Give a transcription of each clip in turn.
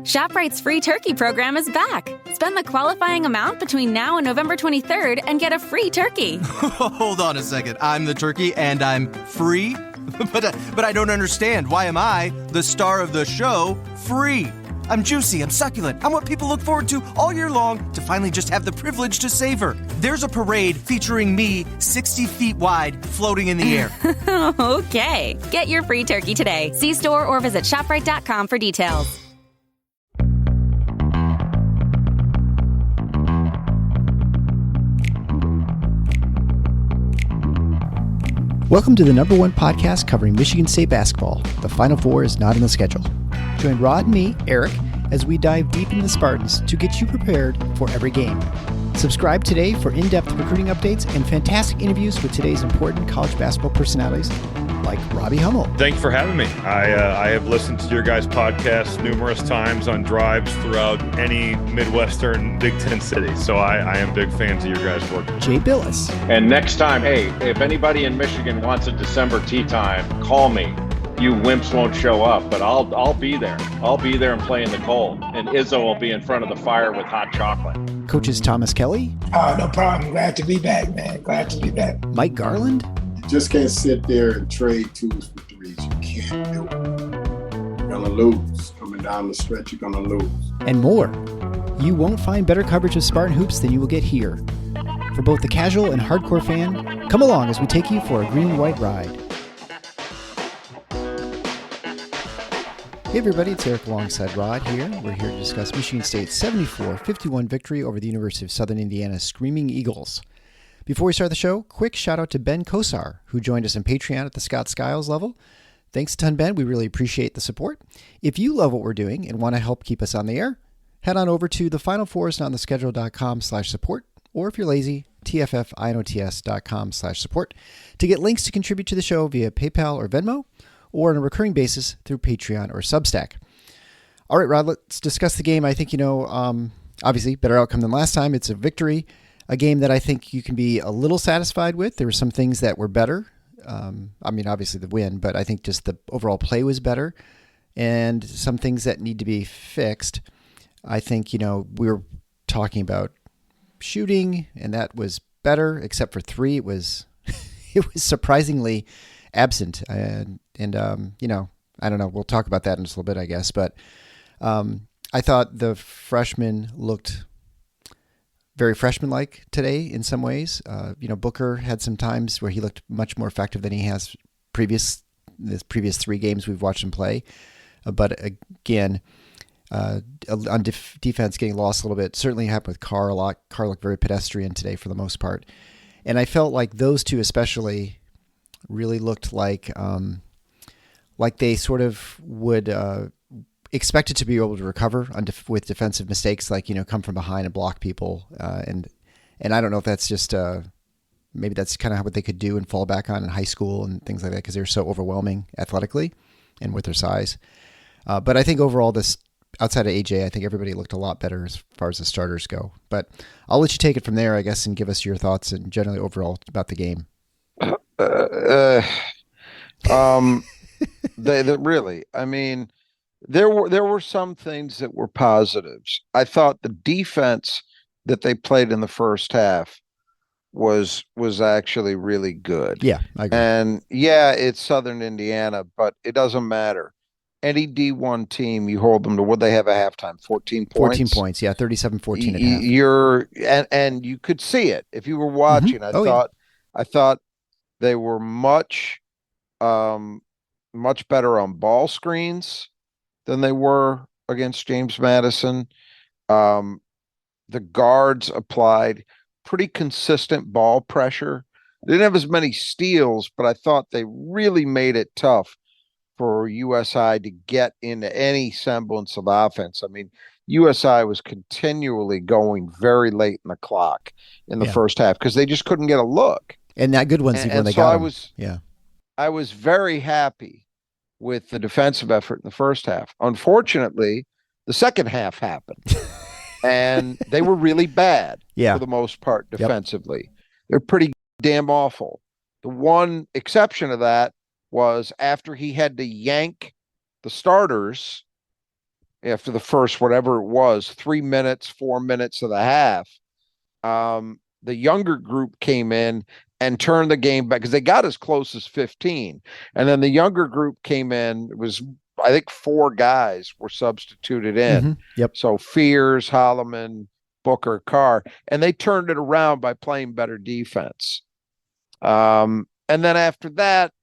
ShopRite's free turkey program is back. Spend the qualifying amount between now and November 23rd and get a free turkey. Hold on a second. I'm the turkey and I'm free? But I don't understand. Why am I, the star of the show, free? I'm juicy, I'm succulent, I'm what people look forward to all year long to finally just have the privilege to savor. There's a parade featuring me 60 feet wide floating in the air. Okay. Get your free turkey today. See store or visit ShopRite.com for details. Welcome to the #1 podcast covering Michigan State basketball. The Final Four is not on the schedule. Join Rod and me, Eric, as we dive deep into the Spartans to get you prepared for every game. Subscribe today for in-depth recruiting updates and fantastic interviews with today's important college basketball personalities like Robbie Hummel. Thank you for having me. I have listened to your guys' podcast numerous times on drives throughout any Midwestern Big Ten city. So I am big fans of your guys' work. Jay Billis. And next time, hey, if anybody in Michigan wants a December tea time, call me. You wimps won't show up, but I'll be there. I'll be there and play in the cold. And Izzo will be in front of the fire with hot chocolate. Coaches Thomas Kelly. No problem. Glad to be back, man. Glad to be back. Mike Garland. You just can't sit there and trade twos for threes. You can't do it. You're going to lose. Coming down the stretch, you're going to lose. And more. You won't find better coverage of Spartan hoops than you will get here. For both the casual and hardcore fan, come along as we take you for a green and white ride. Hey everybody, it's Eric alongside Rod here. We're here to discuss Michigan State's 74-51 victory over the University of Southern Indiana's Screaming Eagles. Before we start the show, quick shout out to Ben Kosar, who joined us on Patreon at the Scott Skiles level. Thanks a ton, Ben. We really appreciate the support. If you love what we're doing and want to help keep us on the air, head on over to thefinalfourisnottheschedule.com/support, or if you're lazy, tffinots.com/support to get links to contribute to the show via PayPal or Venmo, or on a recurring basis through Patreon or Substack. All right, Rod, let's discuss the game. I think, obviously, better outcome than last time. It's a victory, a game that I think you can be a little satisfied with. There were some things that were better. Obviously the win, but I think just the overall play was better, and some things that need to be fixed. I think, we were talking about shooting, and that was better, except for three. It was surprisingly absent. And I don't know. We'll talk about that in just a little bit, I guess. But I thought the freshmen looked very freshman-like today in some ways. Booker had some times where he looked much more effective than he has previous 3 games we've watched him play. But again, on defense, getting lost a little bit. Certainly happened with Carr a lot. Carr looked very pedestrian today for the most part. And I felt like those two especially really looked like they sort of would expect it to be able to recover with defensive mistakes, like, come from behind and block people. And I don't know if that's just maybe that's kind of what they could do and fall back on in high school and things like that, because they're so overwhelming athletically and with their size. But I think overall, this outside of AJ, I think everybody looked a lot better as far as the starters go. But I'll let you take it from there, I guess, and give us your thoughts and generally overall about the game. Really, I mean, there were some things that were positives. I thought the defense that they played in the first half was actually really good. Yeah, I agree. And yeah, it's Southern Indiana, but it doesn't matter. Any D1 team, you hold them to what they have at halftime, 14 points. 14 points, yeah, 37-14 at half. And you could see it if you were watching. I thought they were much better on ball screens than they were against James Madison. The guards applied pretty consistent ball pressure. They didn't have as many steals, but I thought they really made it tough for USI to get into any semblance of offense. I mean, USI was continually going very late in the clock in the first half because they just couldn't get a look. And that good ones, when they got them. I was very happy with the defensive effort in the first half. Unfortunately, the second half happened, and they were really bad for the most part defensively. Yep. They're pretty damn awful. The one exception of that was after he had to yank the starters after the first, whatever it was, 3 minutes, 4 minutes of the half, the younger group came in and turned the game back because they got as close as 15. And then the younger group came in. It was, I think, 4 guys were substituted in. Mm-hmm. Yep. So Fears, Holloman, Booker, Carr, and they turned it around by playing better defense. And then after that,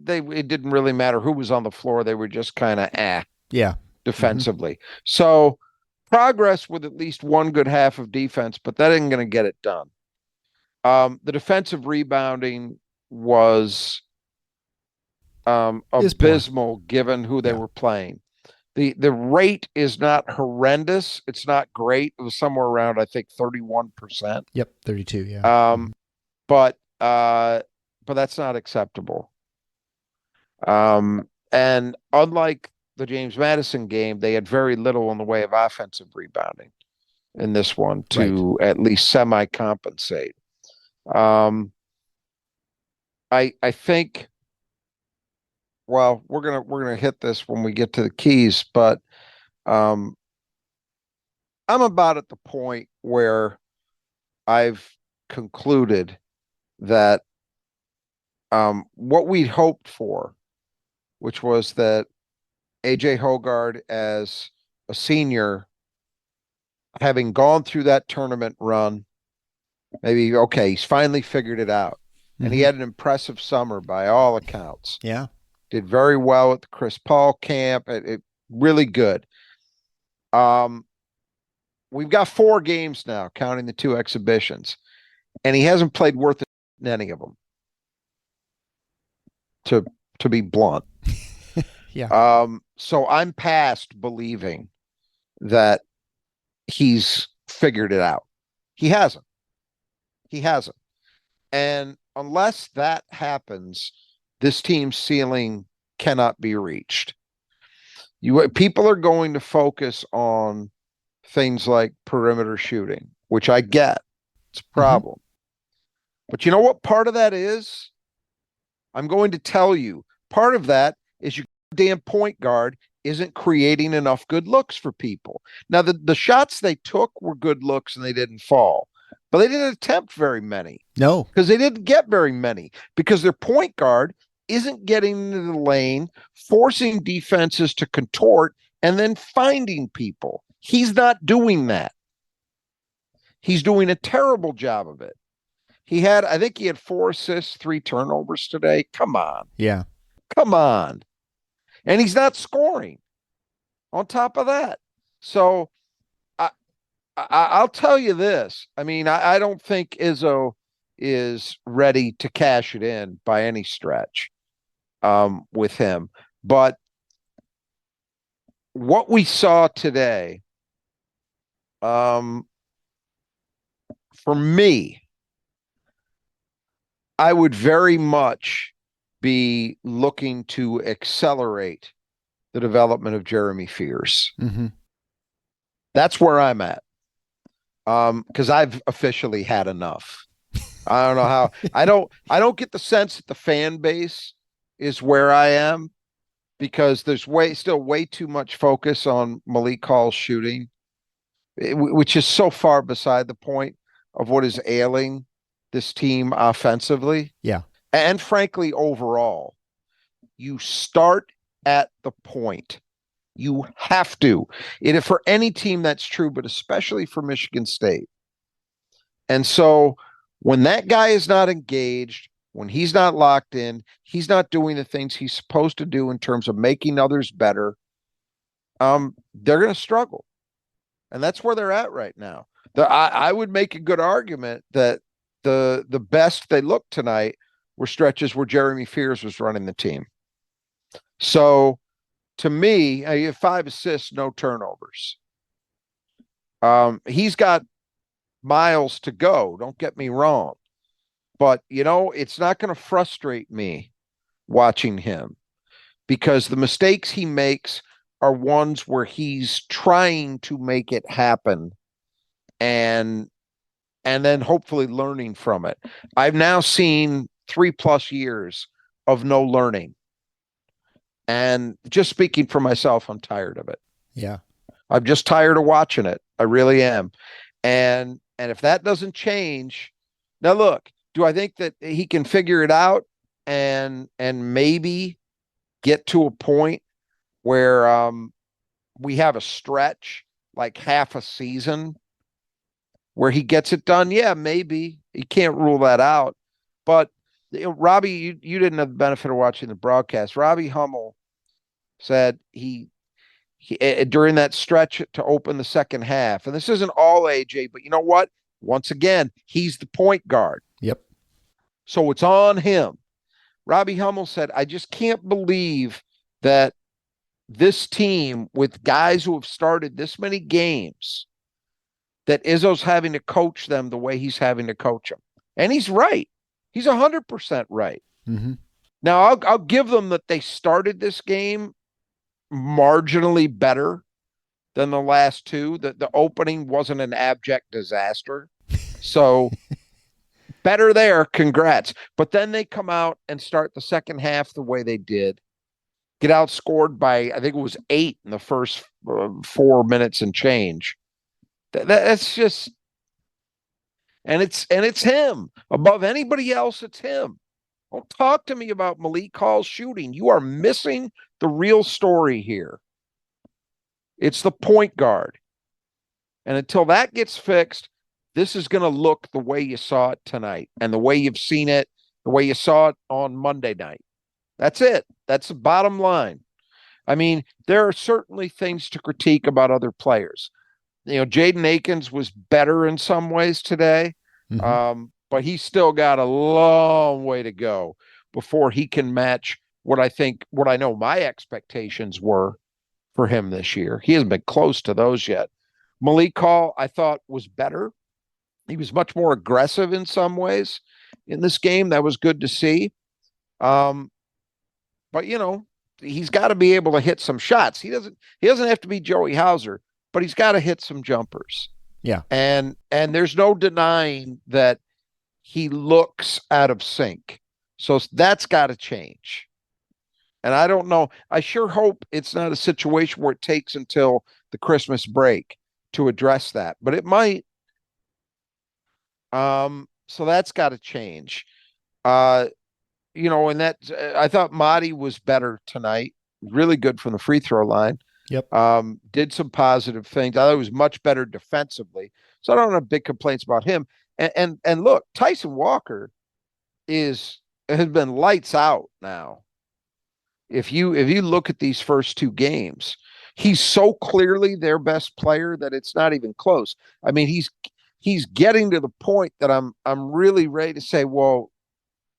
it didn't really matter who was on the floor. They were just kind of defensively. Mm-hmm. So progress with at least one good half of defense, but that isn't going to get it done. The defensive rebounding was abysmal given who they were playing. The rate is not horrendous. It's not great. It was somewhere around, I think, 31%. Yep, 32. Yeah. But that's not acceptable. And unlike the James Madison game, they had very little in the way of offensive rebounding in this one to at least semi-compensate. I think. Well, we're gonna hit this when we get to the keys, but I'm about at the point where I've concluded that what we'd hoped for, which was that AJ Hoggard as a senior, having gone through that tournament run, maybe, okay, he's finally figured it out. Mm-hmm. And he had an impressive summer by all accounts. Yeah. Did very well at the Chris Paul camp. It really good. We've got 4 games now, counting the 2 exhibitions, and he hasn't played worth it in any of them. To be blunt. Yeah. So I'm past believing that he's figured it out. He hasn't. And unless that happens, this team's ceiling cannot be reached. People are going to focus on things like perimeter shooting, which I get. It's a problem. Mm-hmm. But you know what part of that is? I'm going to tell you. Part of that is your damn point guard isn't creating enough good looks for people. Now, the shots they took were good looks and they didn't fall. But they didn't attempt very many. No. Because they didn't get very many. Because their point guard isn't getting into the lane, forcing defenses to contort, and then finding people. He's not doing that. He's doing a terrible job of it. I think he had 4 assists, 3 turnovers today. Come on. Yeah. Come on. And he's not scoring on top of that. So I'll tell you this. I mean, I don't think Izzo is ready to cash it in by any stretch with him. But what we saw today, for me, I would very much be looking to accelerate the development of Jeremy Fears. Mm-hmm. That's where I'm at. Because I've officially had enough. I don't know how. I don't get the sense that the fan base is where I am, because there's still way too much focus on Malik Hall's shooting, which is so far beside the point of what is ailing this team offensively. Yeah. And frankly, overall, you start at the point. You have to. For any team, that's true, but especially for Michigan State. And so when that guy is not engaged, when he's not locked in, he's not doing the things he's supposed to do in terms of making others better, they're going to struggle. And that's where they're at right now. I would make a good argument that the best they looked tonight were stretches where Jeremy Fears was running the team. So, to me, he had 5 assists, no turnovers. He's got miles to go. Don't get me wrong. But, it's not going to frustrate me watching him, because the mistakes he makes are ones where he's trying to make it happen and then hopefully learning from it. I've now seen 3+ years of no learning. And just speaking for myself, I'm tired of it. Yeah. I'm just tired of watching it. I really am. And if that doesn't change, now look, do I think that he can figure it out and maybe get to a point where we have a stretch like half a season where he gets it done? Yeah, maybe. You can't rule that out. But Robbie, you didn't have the benefit of watching the broadcast. Robbie Hummel said he during that stretch to open the second half, and this isn't all AJ, but you know what? Once again, he's the point guard. Yep. So it's on him. Robbie Hummel said, I just can't believe that this team with guys who have started this many games, that Izzo's having to coach them the way he's having to coach them. And he's right. He's 100% right. Mm-hmm. Now, I'll give them that they started this game marginally better than the last two. The opening wasn't an abject disaster. So better there. Congrats. But then they come out and start the second half the way they did. Get outscored by, I think it was 8 in the first 4 minutes and change. That's just, and it's him. Above anybody else, it's him. Don't talk to me about Malik Hall's shooting. You are missing the real story here. It's the point guard. And until that gets fixed, this is going to look the way you saw it tonight and the way you've seen it, the way you saw it on Monday night. That's it. That's the bottom line. I mean, there are certainly things to critique about other players. You know, Jaden Akins was better in some ways today, but he's still got a long way to go before he can match what I know my expectations were for him this year. He hasn't been close to those yet. Malik Hall, I thought, was better. He was much more aggressive in some ways in this game. That was good to see. But you know, he's got to be able to hit some shots. He doesn't have to be Joey Hauser, but he's got to hit some jumpers. Yeah. And there's no denying that he looks out of sync. So that's got to change. And I don't know. I sure hope it's not a situation where it takes until the Christmas break to address that, but it might. So that's got to change. You know, and that I thought Mahdi was better tonight. Really good from the free throw line. Yep. Did some positive things. I thought he was much better defensively. So I don't have big complaints about him. And look, Tyson Walker has been lights out now. If you look at these first two games, he's so clearly their best player that it's not even close. I mean, he's getting to the point that I'm really ready to say, well,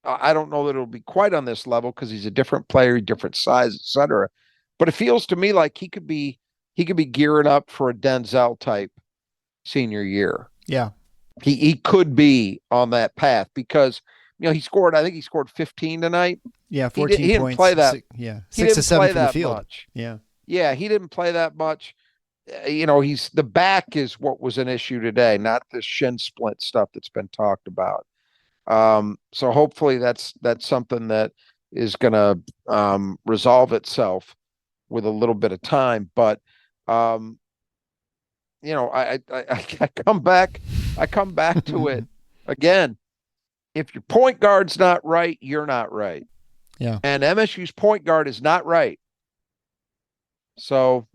I don't know that it'll be quite on this level because he's a different player, different size, etc. But it feels to me like he could be gearing up for a Denzel type senior year. Yeah. He could be on that path because, you know, I think he scored 15 tonight. Yeah, 14 he didn't points. Play that. 6 to 7 from the field. Much. Yeah. Yeah, he didn't play that much. You know, the back is what was an issue today, not the shin splint stuff that's been talked about. So hopefully that's something that is going to resolve itself with a little bit of time. But you know, I come back to it again. If your point guard's not right, you're not right. Yeah. And MSU's point guard is not right. So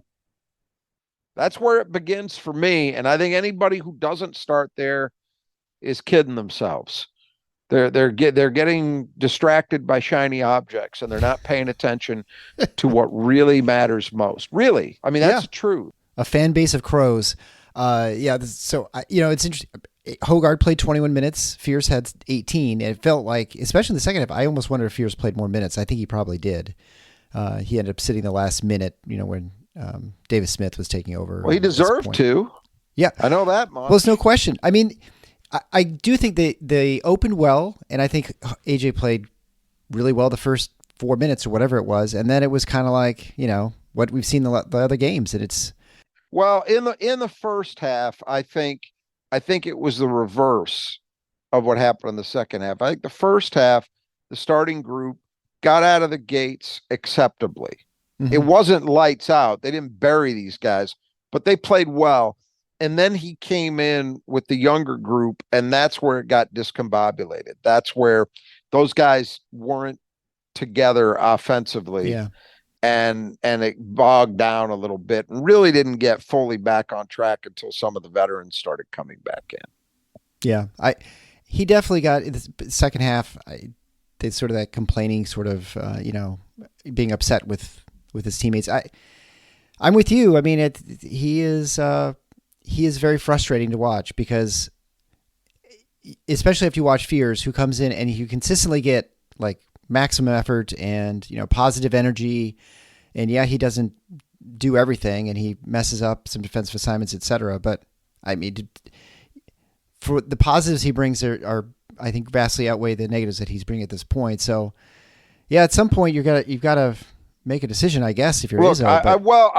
that's where it begins for me. And I think anybody who doesn't start there is kidding themselves. They're getting distracted by shiny objects and they're not paying attention to what really matters most. Really. I mean, that's true. A fan base of crows. So, you know, it's interesting. Hoggard played 21 minutes. Fierce had 18. And it felt like, especially in the second half, I almost wonder if Fierce played more minutes. I think he probably did. He ended up sitting the last minute, you know, when Davis Smith was taking over. Well, he deserved to. Yeah. I know that much. Well, it's no question. I mean, I do think they opened well, and I think AJ played really well the first 4 minutes or whatever it was, and then it was kind of like, you know, what we've seen the other games, and it's. Well, in the first half, I think it was the reverse of what happened in the second half. I think the first half, the starting group got out of the gates acceptably. Mm-hmm. It wasn't lights out. They didn't bury these guys, but they played well. And then he came in with the younger group, and that's where it got discombobulated. That's where those guys weren't together offensively. Yeah. And it bogged down a little bit and really didn't get fully back on track until some of the veterans started coming back in. Yeah. He definitely got in the second half. They sort of that complaining sort of, being upset with his teammates. I'm with you. I mean, he is very frustrating to watch because, especially if you watch Fears, who comes in and you consistently get like maximum effort and, positive energy. And yeah, he doesn't do everything and he messes up some defensive assignments, etc. But I mean, for the positives he brings are I think vastly outweigh the negatives that he's bringing at this point. So yeah, at some point you've got to make a decision, I guess, if you're Look, Izzo. I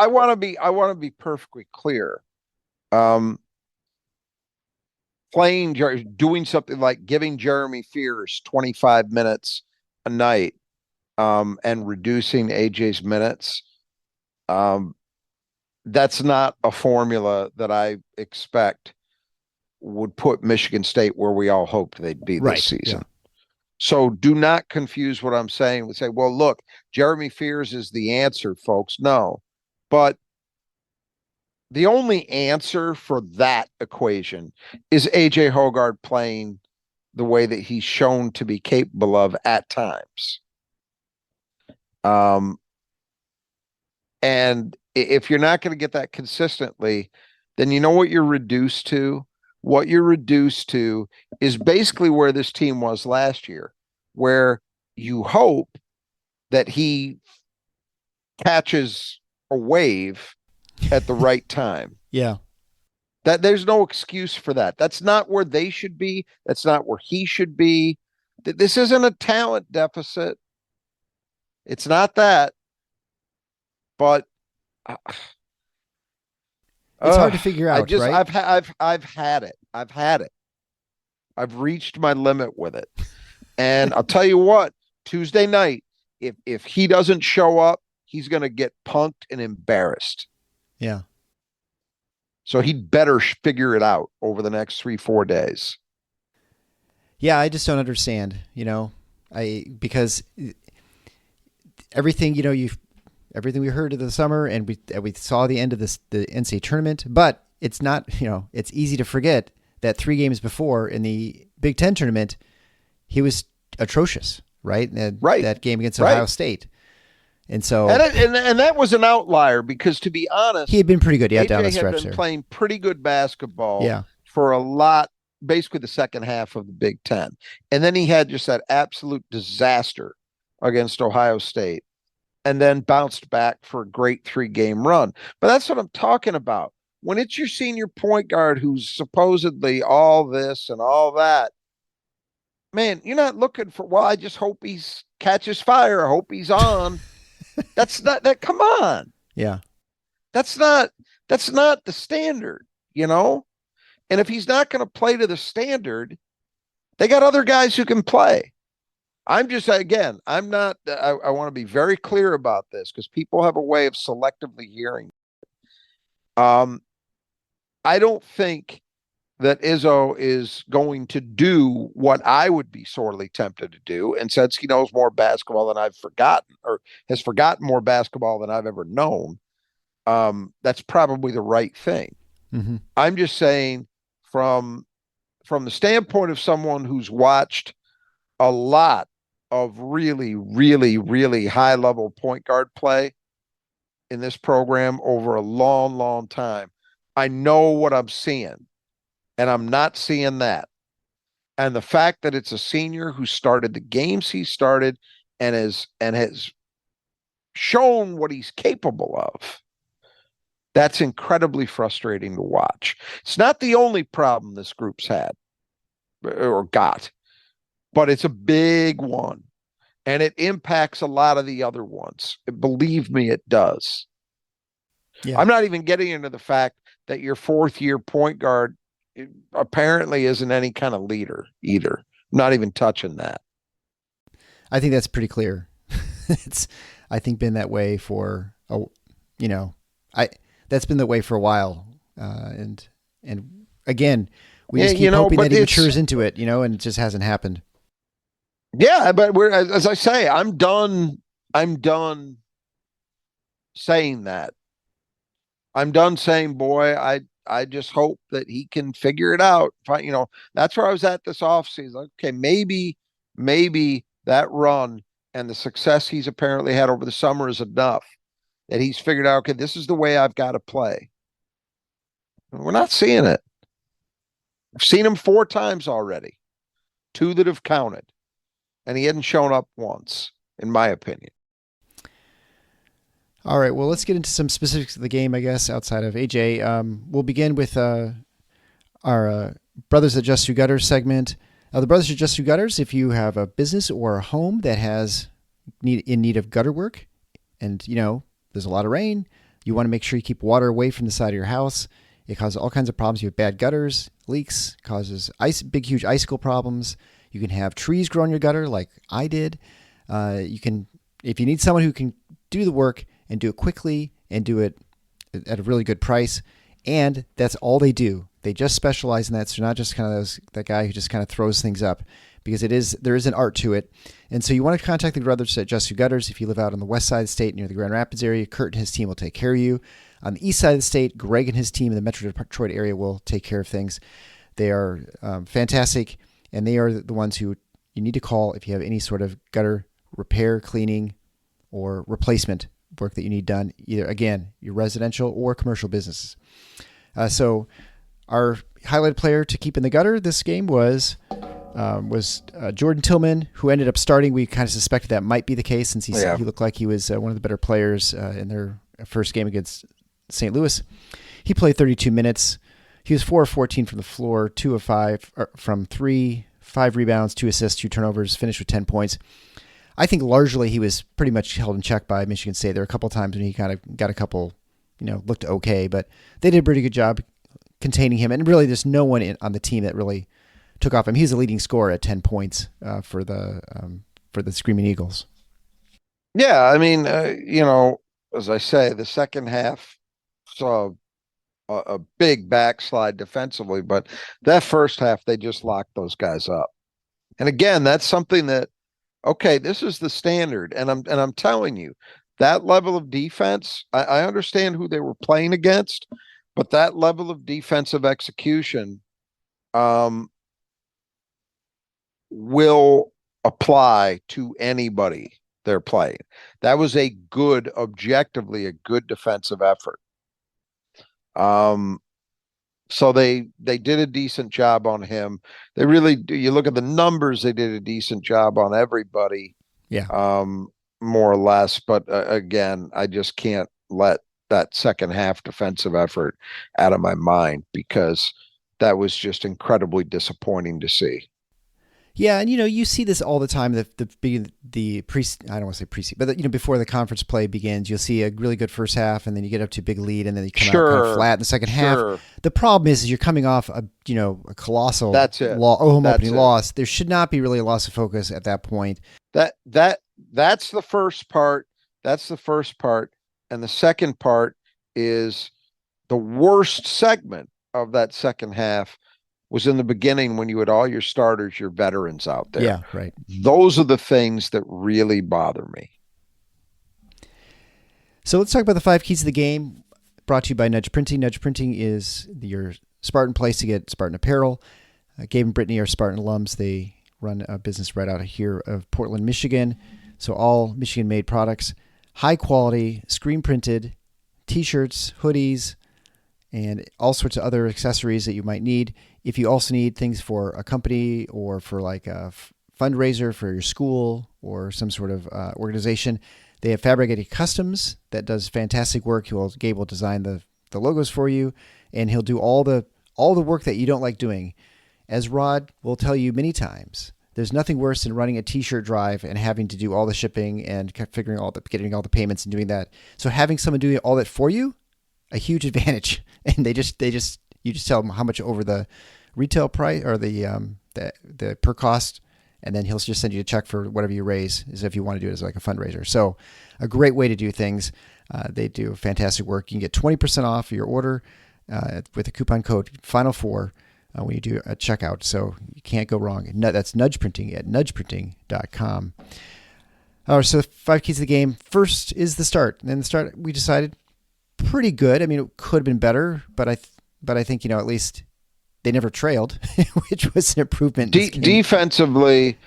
want to be perfectly clear. Doing something like giving Jeremy Fears 25 minutes a night, and reducing AJ's minutes. That's not a formula that I expect would put Michigan State where we all hoped they'd be this season. Yeah. So do not confuse what I'm saying with say, well, look, Jeremy Fears is the answer, folks. No, but the only answer for that equation is AJ Hoggard playing the way that he's shown to be capable of at times. And if you're not going to get that consistently, then you know what you're reduced to? What you're reduced to is basically where this team was last year, where you hope that he catches a wave at the right time. Yeah. That there's no excuse for that. That's not where they should be. That's not where he should be. This isn't a talent deficit. It's not that. But it's hard to figure out, right? I've had it. I've had it. I've reached my limit with it. And I'll tell you what, Tuesday night, if he doesn't show up, he's going to get punked and embarrassed. Yeah. So he'd better figure it out over the next 3-4 days. Yeah, I just don't understand, because everything, everything we heard of the summer and we saw the end of the NCAA tournament, but it's not, it's easy to forget that 3 games before in the Big Ten tournament, he was atrocious, right? That game against Ohio State. And so, and that was an outlier because, to be honest, he had been pretty good. Yeah, down the AJ stretch had been there, playing pretty good basketball. Yeah. For a lot, basically the second half of the Big Ten, and then he had just that absolute disaster against Ohio State, and then bounced back for a great 3-game run. But that's what I'm talking about. When it's your senior point guard who's supposedly all this and all that, man, you're not looking for. Well, I just hope he's catches fire. I hope he's on. That's not that. Come on. Yeah. That's not the standard, And if he's not going to play to the standard, they got other guys who can play. I'm just, again, I'm not, I want to be very clear about this because people have a way of selectively hearing. I don't think that Izzo is going to do what I would be sorely tempted to do. And since he knows more basketball than I've forgotten, or has forgotten more basketball than I've ever known, that's probably the right thing. Mm-hmm. I'm just saying from the standpoint of someone who's watched a lot of really, really, really high level point guard play in this program over a long, long time, I know what I'm seeing. And I'm not seeing that. And the fact that it's a senior who started the games he started and has shown what he's capable of, that's incredibly frustrating to watch. It's not the only problem this group's had or got, but it's a big one. And it impacts a lot of the other ones. Believe me, it does. Yeah. I'm not even getting into the fact that your 4th-year point guard apparently isn't any kind of leader either. I'm not even touching that. I think that's pretty clear. It's, I think, been that way for, the that's been the way for a while. And again, we just Yeah, keep hoping but that he it's- matures into it, and it just hasn't happened. Yeah, but as I say, I'm done saying that. I'm done saying, boy, I just hope that he can figure it out. That's where I was at this offseason. Okay, maybe that run and the success he's apparently had over the summer is enough that he's figured out, okay, this is the way I've got to play. We're not seeing it. I've seen him 4 times already, 2 that have counted, and he hadn't shown up once, in my opinion. All right, well, let's get into some specifics of the game, I guess, outside of AJ. We'll begin with our Brothers That Just Do Gutters segment. The Brothers That Just Do Gutters, if you have a business or a home that has in need of gutter work, and, there's a lot of rain, you want to make sure you keep water away from the side of your house. It causes all kinds of problems. You have bad gutters, leaks, causes big, huge icicle problems. You can have trees grow in your gutter like I did. If you need someone who can do the work and do it quickly and do it at a really good price, and that's all they do. They just specialize in that. So they're not just kind of that guy who just kind of throws things up, because there is an art to it. And so you want to contact the Brothers at Just Do Gutters. If you live out on the west side of the state near the Grand Rapids area, Kurt and his team will take care of you. On the east side of the state, Greg and his team in the Metro Detroit area will take care of things. They are fantastic, and they are the ones who you need to call if you have any sort of gutter repair, cleaning, or replacement work that you need done, either, again, your residential or commercial businesses. So our highlighted player to keep in the gutter this game was Jordan Tillman, who ended up starting. We kind of suspected that might be the case, since he looked like he was one of the better players in their first game against St. Louis. He played 32 minutes. He was 4 of 14 from the floor, 2 of 5 from 3, 5 rebounds, 2 assists, 2 turnovers, finished with 10 points. I think largely he was pretty much held in check by Michigan State. There were a couple of times when he kind of got a couple, looked okay, but they did a pretty good job containing him. And really, there's no one on the team that really took off him. He's the leading scorer at 10 points for the Screaming Eagles. Yeah, I mean, as I say, the second half saw a big backslide defensively, but that first half, they just locked those guys up. And again, that's something that, okay, this is the standard. And I'm telling you, that level of defense, I understand who they were playing against, but that level of defensive execution will apply to anybody they're playing. That was objectively a good defensive effort. So they did a decent job on him. They really do. You look at the numbers, they did a decent job on everybody. Yeah. More or less. But again, I just can't let that second half defensive effort out of my mind, because that was just incredibly disappointing to see. Yeah, and you see this all the time. I don't want to say pre-season, but before the conference play begins, you'll see a really good first half, and then you get up to a big lead, and then you come out kind of flat in the second half. The problem is you're coming off a colossal opening loss. There should not be really a loss of focus at that point. That's the first part. That's the first part, and the second part is the worst segment of that second half was in the beginning, when you had all your starters, your veterans out there. Yeah, right. Those are the things that really bother me. So let's talk about the 5 keys of the game, brought to you by Nudge Printing. Nudge Printing is your Spartan place to get Spartan apparel. Gabe and Brittany are Spartan alums. They run a business right out of here of Portland, Michigan. So all Michigan-made products, high quality, screen printed, t-shirts, hoodies, and all sorts of other accessories that you might need. If you also need things for a company or for like a fundraiser for your school or some sort of organization, they have Fabricated Customs that does fantastic work. Gabe will design the logos for you, and he'll do all the work that you don't like doing. As Rod will tell you many times, there's nothing worse than running a t-shirt drive and having to do all the shipping and getting all the payments and doing that. So having someone doing all that for you, a huge advantage. And you just tell them how much over the retail price or the per cost, and then he'll just send you a check for whatever you raise, as if you want to do it as like a fundraiser. So a great way to do things. They do fantastic work. You can get 20% off your order with the coupon code Final4 when you do a checkout. So you can't go wrong. That's Nudge Printing at nudgeprinting.com. So 5 keys to the game. First is the start. And then the start, we decided, pretty good. I mean, it could have been better, but I think, at least they never trailed, which was an improvement. Defensively,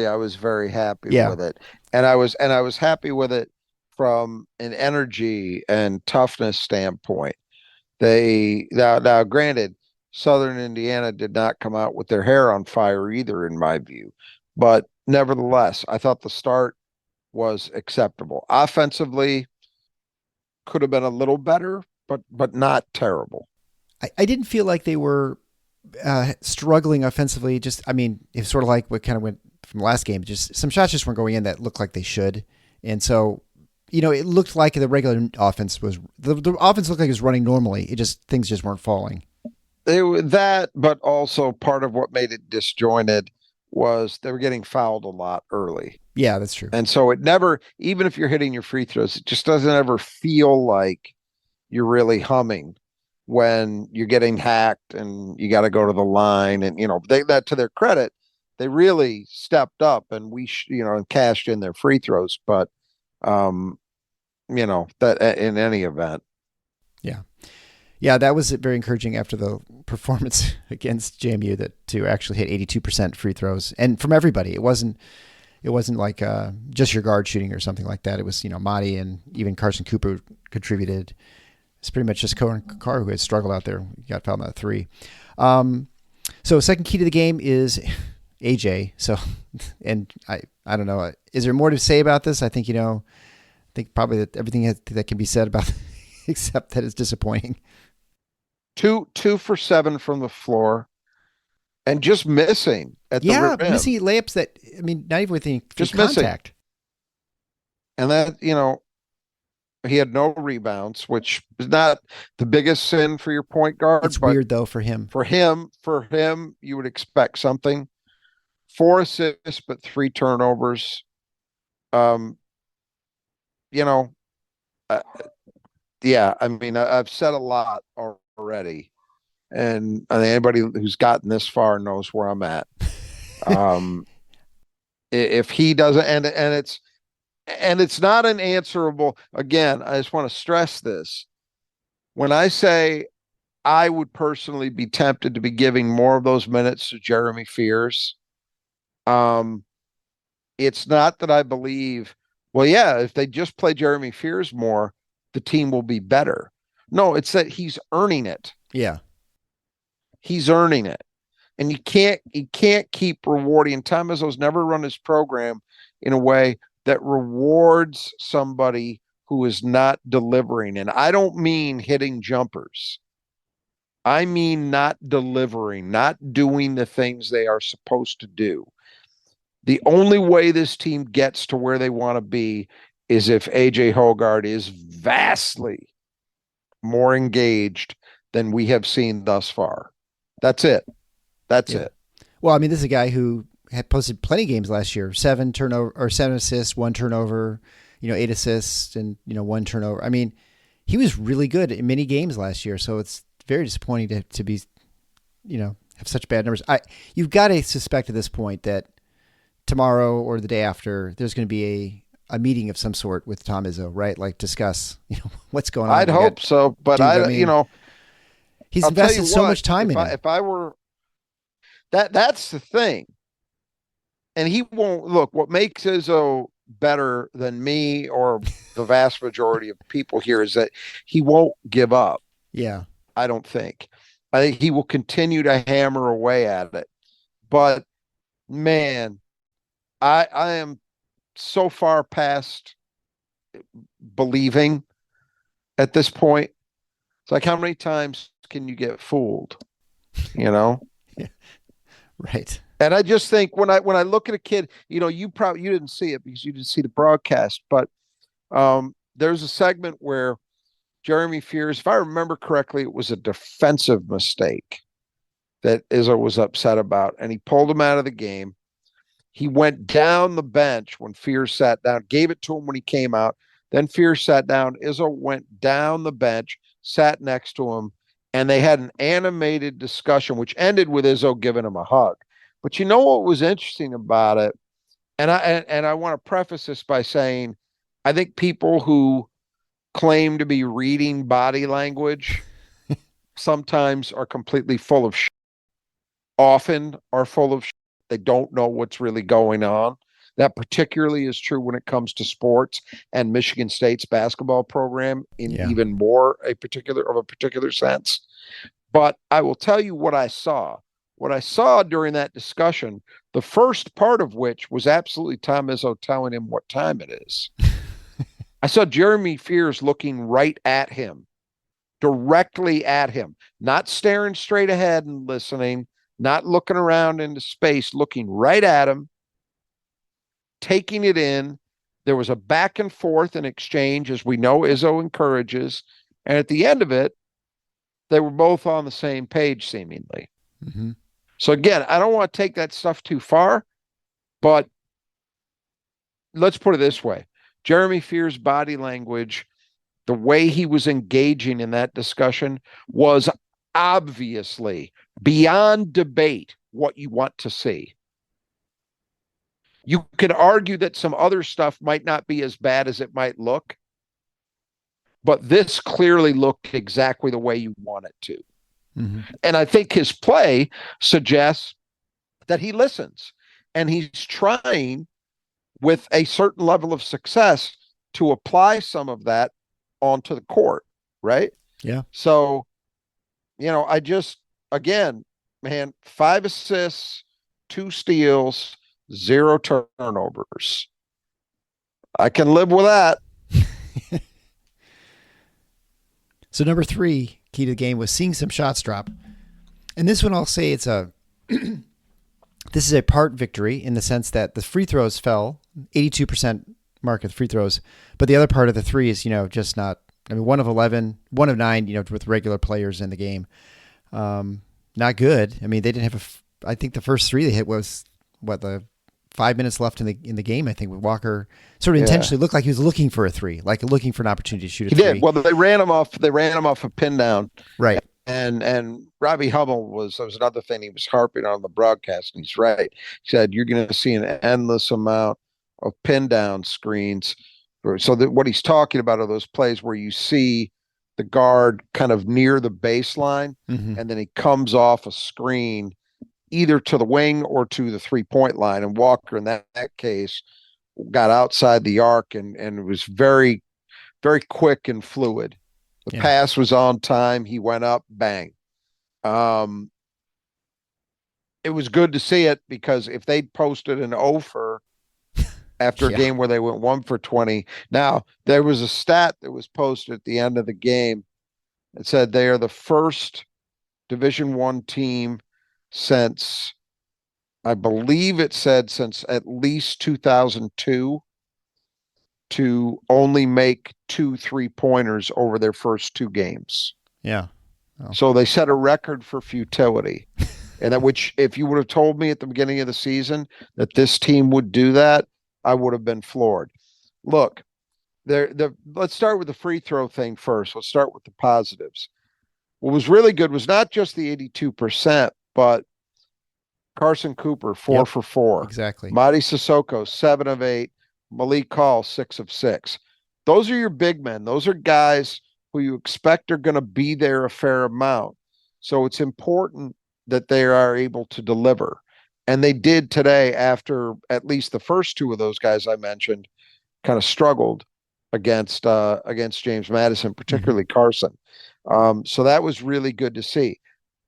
I was very happy with it. And I was happy with it from an energy and toughness standpoint. Now granted, Southern Indiana did not come out with their hair on fire either, in my view. But nevertheless, I thought the start was acceptable. Offensively, could have been a little better, but not terrible. I didn't feel like they were struggling offensively. It's sort of like what kind of went from the last game. Just some shots just weren't going in that looked like they should. And so, it looked like the regular offense was, the offense looked like it was running normally. Things just weren't falling. That, but also part of what made it disjointed was they were getting fouled a lot early. Yeah, that's true. And so it never, even if you're hitting your free throws, it just doesn't ever feel like you're really humming when you're getting hacked and you got to go to the line. And, that, to their credit, they really stepped up and and cashed in their free throws. But, that in any event. Yeah. Yeah, that was very encouraging after the performance against JMU to actually hit 82% free throws, and from everybody. It wasn't like just your guard shooting or something like that. It was Madi and even Carson Cooper contributed. It's pretty much just Cohen Carr who had struggled out there. He got fouled on that 3. So second key to the game is AJ. So, and I don't know. Is there more to say about this? I think I think probably that everything that can be said about, except that it's disappointing. 2 for 7 from the floor, and just missing at the rim. Missing layups that, not even with any just contact. Missing. And that, he had no rebounds, which is not the biggest sin for your point guard. It's weird though for him. For him, you would expect something. 4 assists, but 3 turnovers. I've said a lot already, and I think anybody who's gotten this far knows where I'm at. If he doesn't, and it's not an answerable. Again, I just want to stress this. When I say I would personally be tempted to be giving more of those minutes to Jeremy Fears, it's not that I believe, if they just play Jeremy Fears more, the team will be better. No, it's that he's earning it. Yeah. He's earning it. And you can't keep rewarding. And Tom Izzo's never run his program in a way that rewards somebody who is not delivering. And I don't mean hitting jumpers. I mean not delivering, not doing the things they are supposed to do. The only way this team gets to where they want to be is if AJ Hoggard is vastly more engaged than we have seen thus far. That's it. Well, this is a guy who had posted plenty of games last year. 7 assists, 1 turnover, 8 assists and 1 turnover. He was really good in many games last year, so it's very disappointing to be, have such bad numbers. You've got to suspect at this point that tomorrow or the day after there's going to be a meeting of some sort with Tom Izzo, right? Like discuss, what's going on. I'd hope so, but he's invested so much time in it. If I were that's the thing. And he won't look, what makes Izzo better than me or the vast majority of people here is that he won't give up. Yeah. I don't think. I think he will continue to hammer away at it. But man, I am so far past believing at this point. It's like, how many times can you get fooled? Yeah. Right. And I just think when I look at a kid, you didn't see it because you didn't see the broadcast, but there's a segment where Jeremy Fears, if I remember correctly, it was a defensive mistake that Izzo was upset about, and he pulled him out of the game. He went down the bench when Fears sat down, gave it to him when he came out, Then Fears sat down. Izzo went down the bench, sat next to him, and they had an animated discussion, which ended with Izzo giving him a hug. But you know what was interesting about it? And I want to preface this by saying, I think people who claim to be reading body language sometimes are completely full of shit. Often are full of shit. They don't know what's really going on. That particularly is true when it comes to sports and Michigan State's basketball program in even more a particular sense. But I will tell you what I saw. What I saw during that discussion, the first part of which was absolutely Tom Izzo telling him what time it is. I saw Jeremy Fears looking right at him, directly at him, not staring straight ahead and listening, not looking around into space, looking right at him, taking it in. There was a back and forth and exchange, as we know Izzo encourages. And at the end of it, they were both on the same page, seemingly. Mm-hmm. So again, I don't want to take that stuff too far, but let's put it this way. Jeremy Fears' body language, the way he was engaging in that discussion, was obviously beyond debate what you want to see. You could argue that some other stuff might not be as bad as it might look, but this clearly looked exactly the way you want it to. Mm-hmm. And I think his play suggests that he listens and he's trying with a certain level of success to apply some of that onto the court, right? Yeah. So, I just, again, man, 5 assists, 2 steals, 0 turnovers. I can live with that. So number 3 key to the game was seeing some shots drop. And this one, I'll say it's this is a part victory in the sense that the free throws fell 82% mark of the free throws, but the other part of the three is, just not, 1 of 11, 1 of 9, with regular players in the game. Not good. They didn't have I think the first 3 they hit was the 5 minutes left in the game. I think Walker sort of intentionally looked like he was looking for a 3, like looking for an opportunity to shoot a 3. He did. Well, they ran him off a pin down. Right. And Robbie Hummel was another thing he was harping on the broadcast, and he's right. He said, you're going to see an endless amount of pin down screens. So that what he's talking about are those plays where you see the guard kind of near the baseline, and then he comes off a screen either to the wing or to the 3-point line. And Walker, in that case, got outside the arc and it was very, very quick and fluid. The pass was on time. He went up, bang. It was good to see it, because if they'd posted an offer after a game where they went 1 for 20. Now, there was a stat that was posted at the end of the game. It said they are the first Division I team since, I believe it said since at least 2002 to only make 2 3-pointers over their first 2 games. Yeah. Oh. So they set a record for futility. And that, which, if you would have told me at the beginning of the season that this team would do that, I would have been floored. Look, let's start with the free throw thing first. Let's start with the positives. What was really good was not just the 82%, but Carson Cooper, 4 for 4. Exactly. Mady Sissoko, 7 of 8. Malik Hall, 6 of 6. Those are your big men. Those are guys who you expect are going to be there a fair amount. So it's important that they are able to deliver. And they did today, after at least the first 2 of those guys I mentioned kind of struggled against James Madison, particularly Carson. So that was really good to see.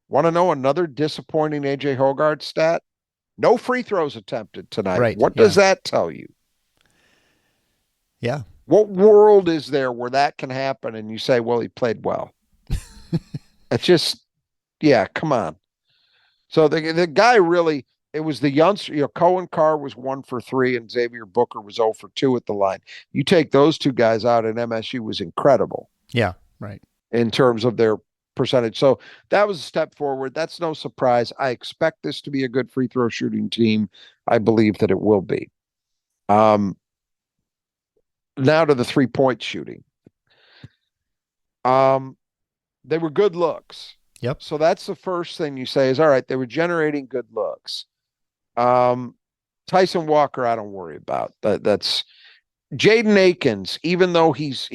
Want to know another disappointing AJ Hoggard stat? No free throws attempted tonight. Right. What does that tell you? Yeah. What world is there where that can happen and you say, well, he played well? It's just, come on. So the guy really, it was the youngster, Cohen Carr was 1 for 3 and Xavier Booker was 0 for 2 at the line. You take those 2 guys out and MSU was incredible. Yeah, right. In terms of their percentage. So that was a step forward. That's no surprise. I expect this to be a good free throw shooting team. I believe that it will be. Now to the 3-point shooting. They were good looks. Yep. So that's the first thing you say is, all right, they were generating good looks. Tyson Walker, I don't worry about. That's Jaden Akins, even though he's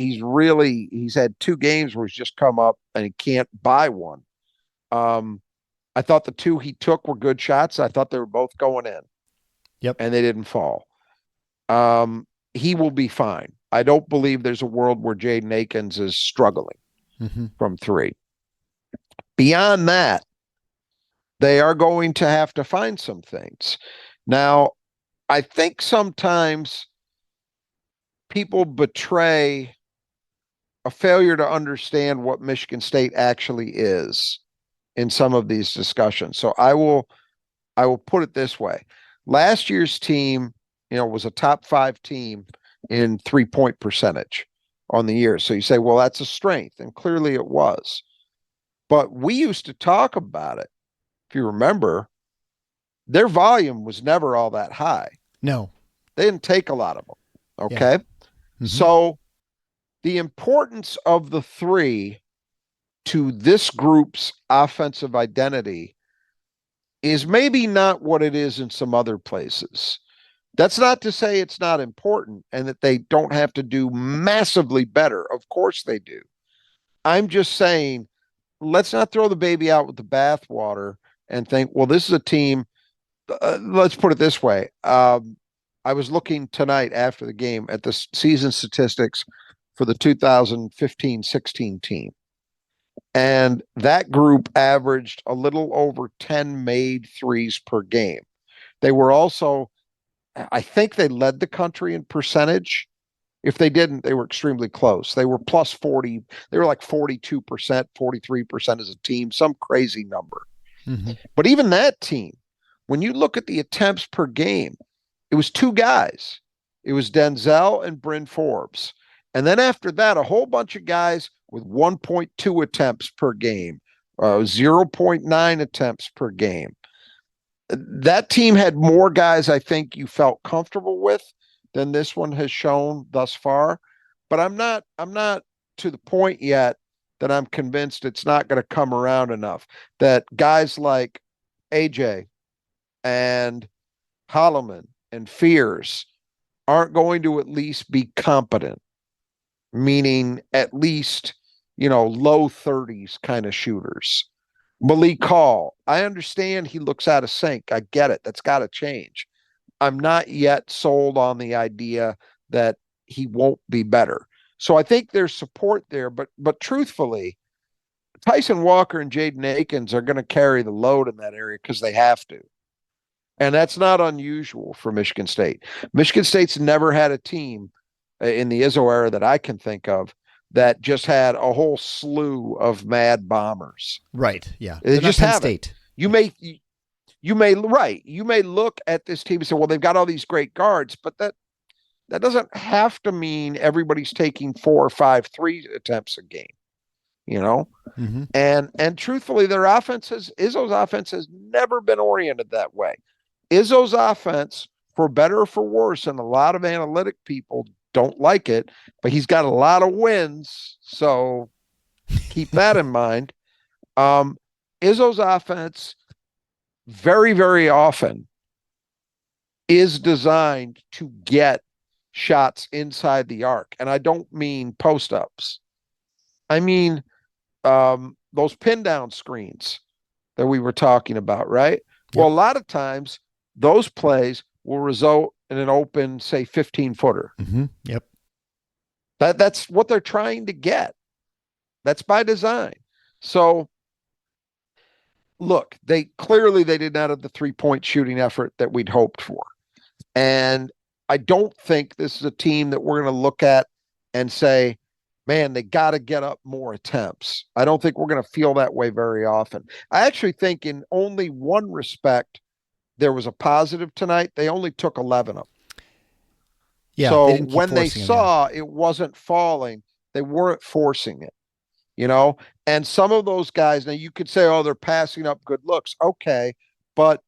had 2 games where he's just come up and he can't buy one. I thought the 2 he took were good shots. I thought they were both going in. Yep. And they didn't fall. He will be fine. I don't believe there's a world where Jaden Akins is struggling from 3. Beyond that, they are going to have to find some things. Now, I think sometimes people betray a failure to understand what Michigan State actually is in some of these discussions. So I will put it this way. Last year's team, was a top 5 team in 3-point percentage on the year. So you say, well, that's a strength. And clearly it was. But we used to talk about it. If you remember, their volume was never all that high. No. They didn't take a lot of them. Okay. Yeah. Mm-hmm. So the importance of the 3 to this group's offensive identity is maybe not what it is in some other places. That's not to say it's not important and that they don't have to do massively better. Of course they do. I'm just saying, let's not throw the baby out with the bathwater and think, well, this is a team. Let's put it this way. I was looking tonight after the game at the season statistics for the 2015-16 team. And that group averaged a little over 10 made threes per game. They were also, I think they led the country in percentage. If they didn't, they were extremely close. They were plus 40. They were like 42%, 43% as a team, some crazy number. But even that team, when you look at the attempts per game, it was 2 guys. It was Denzel and Bryn Forbes. And then after that, a whole bunch of guys with 1.2 attempts per game, 0.9 attempts per game. That team had more guys I think you felt comfortable with than this one has shown thus far. But I'm not to the point yet that I'm convinced it's not going to come around enough. That guys like AJ and Holloman and Fears aren't going to at least be competent, meaning at least, low 30s kind of shooters. Malik Hall, I understand he looks out of sync. I get it. That's got to change. I'm not yet sold on the idea that he won't be better. So I think there's support there, but truthfully, Tyson Walker and Jaden Akins are going to carry the load in that area because they have to. And that's not unusual for Michigan State. Michigan State's never had a team in the Izzo era that I can think of that just had a whole slew of mad bombers. Right. Yeah. They just have State. You may look at this team and say, well, they've got all these great guards, but that doesn't have to mean everybody's taking 4 or 5 3 attempts a game, And truthfully, Izzo's offense has never been oriented that way. Izzo's offense, for better or for worse, and a lot of analytic people don't like it, but he's got a lot of wins, so keep that in mind. Izzo's offense very, very often is designed to get shots inside the arc, and I don't mean post-ups. I mean those pin-down screens that we were talking about, right? Yep. Well, a lot of times those plays will result in an open, say, 15-footer. Yep. That's what they're trying to get. That's by design. So, look, they did not have the 3-point shooting effort that we'd hoped for. And I don't think this is a team that we're going to look at and say, man, they got to get up more attempts. I don't think we're going to feel that way very often. I actually think in only one respect, there was a positive tonight. They only took 11 of them. Yeah. So when they saw it wasn't falling, they weren't forcing it, and some of those guys, now you could say, oh, they're passing up good looks. Okay. But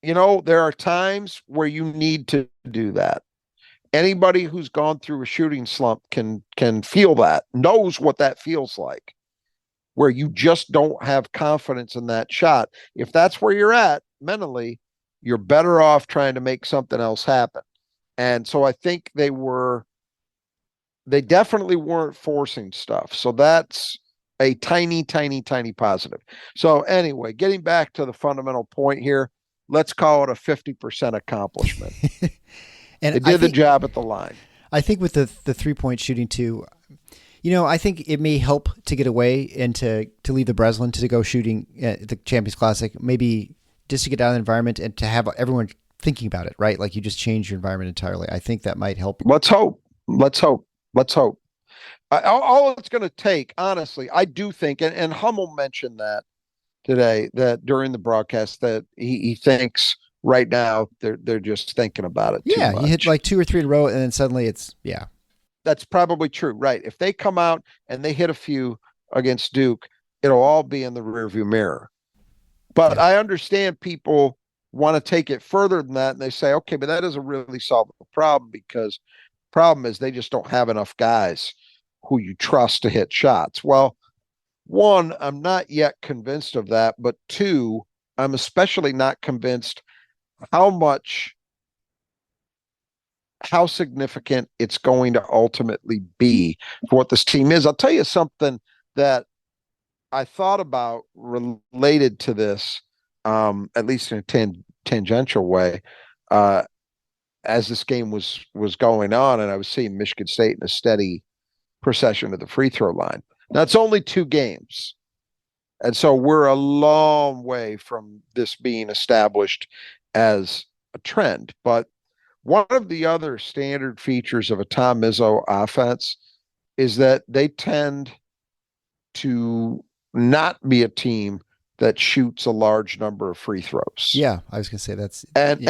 there are times where you need to do that. Anybody who's gone through a shooting slump can feel that, knows what that feels like, where you just don't have confidence in that shot. If that's where you're at mentally, you're better off trying to make something else happen. And so I think they definitely weren't forcing stuff. So that's a tiny, tiny, tiny positive. So anyway, getting back to the fundamental point here, let's call it a 50% accomplishment. And they did the job at the line. I think with the 3-point shooting too, I think it may help to get away and to leave the Breslin to go shooting at the Champions Classic, maybe just to get out of the environment and to have everyone thinking about it, right? Like you just change your environment entirely. I think that might help. Let's hope. All it's going to take, honestly, I do think, and Hummel mentioned that today, that during the broadcast, that he thinks right now they're just thinking about it. Yeah, too much. You hit like 2 or 3 in a row, and then suddenly That's probably true, right? If they come out and they hit a few against Duke, it'll all be in the rearview mirror. But I understand people want to take it further than that, and they say, okay, but that doesn't really solve the problem, because the problem is they just don't have enough guys who you trust to hit shots. Well, one, I'm not yet convinced of that, but two, I'm especially not convinced how significant it's going to ultimately be for what this team is. I'll tell you something that I thought about related to this, at least in a tangential way, as this game was going on, and I was seeing Michigan State in a steady procession to the free throw line. Now, it's only 2 games. And so we're a long way from this being established as a trend. But one of the other standard features of a Tom Izzo offense is that they tend to not be a team that shoots a large number of free throws. Yeah, I was going to say that's and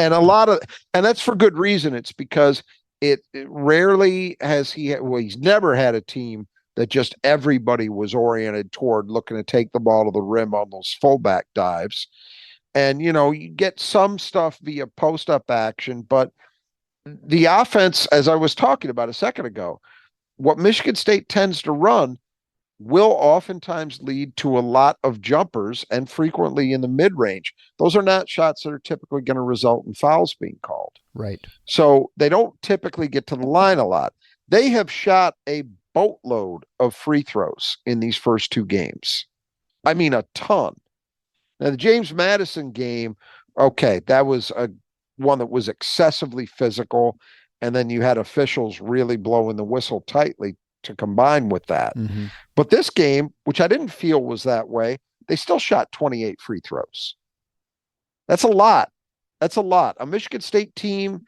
that's for good reason. It's because it rarely has he's never had a team that just everybody was oriented toward looking to take the ball to the rim on those fullback dives. And, you get some stuff via post-up action, but the offense, as I was talking about a second ago, what Michigan State tends to run will oftentimes lead to a lot of jumpers, and frequently in the mid-range. Those are not shots that are typically going to result in fouls being called. Right. So they don't typically get to the line a lot. They have shot a boatload of free throws in these first 2 games. I mean, a ton. Now, the James Madison game, okay, that was one that was excessively physical, and then you had officials really blowing the whistle tightly to combine with that. Mm-hmm. But this game, which I didn't feel was that way, they still shot 28 free throws. That's a lot. A Michigan State team,